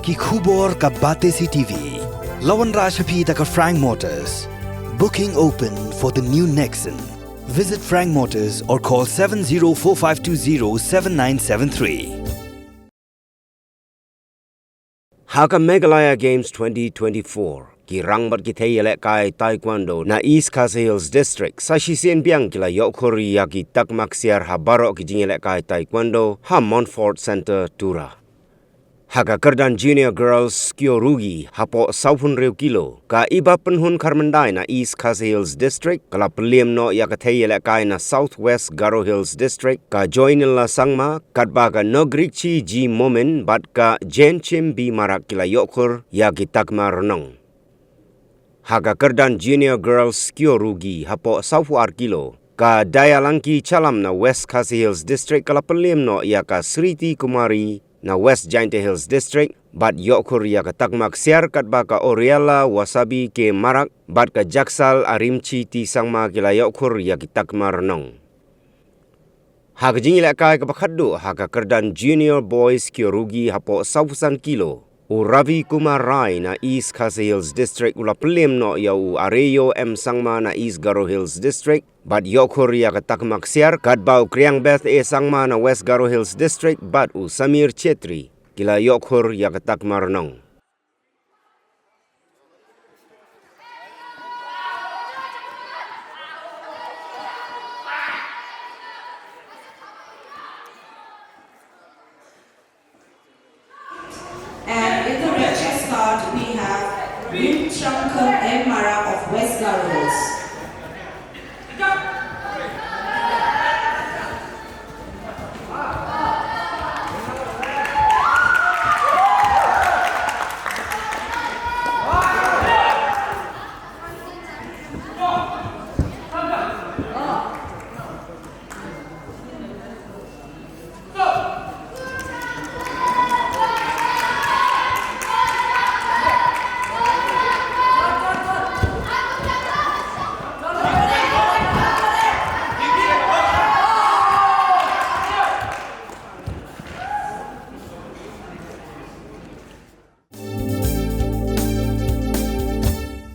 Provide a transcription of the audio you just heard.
ki khubor ka bate si TV. Lawan Rashapi taka Frank Motors. Booking open for the new Nexon. Visit Frank Motors or call 7045207973. Haka Meghalaya Games 2024 ki rangbat ki Nonglehkai Taekwondo na East Khasi Hills District sa sisien biang kila Khur ya ki Takma Ksiar ha barok ki Nonglehkai Taekwondo ha Montfort Center Tura. Haka kerdan Junior Girls Kyorugi hapo 1,000 kilo ka iba penhun karmendai na East Khasi Hills District kala peliem no ya ka Nonglehkai na Southwest Garo Hills District ka joinilla sangma katba ka nogrikchi ji momen bat ka jenchim bi marak kila Khur ya ki Takma renong. Haka kerdan Junior Girls Kyorugi hapo 1,000 kilo ka daya langki calam na West Khasi Hills District kala peliem no ya ka Sriti Kumari na West Giant Hills District bat Khur ya ka Takma Ksiar katba ka Oriela Wasabi ke marak bat ka Jaksal Arimchi ti sangma kila Khur ya ki Takma renong. Haka Nonglehkai ka pakhaddu haka kerdan Junior Boys Kyorugi hapo 1,000 kilo u Ravi Kumar Rai na East Khasi Hills District ula pelem no ya u Areyo M sangma na East Garo Hills District bat Khur ya ka Takma Ksiar katba u Kriang Beth sangma na West Garo Hills District bat u Samir Chetri kila Khur ya ka Takma renong. And in the red chest card, we have Rim Shankar M. Mara of West Garo Hills.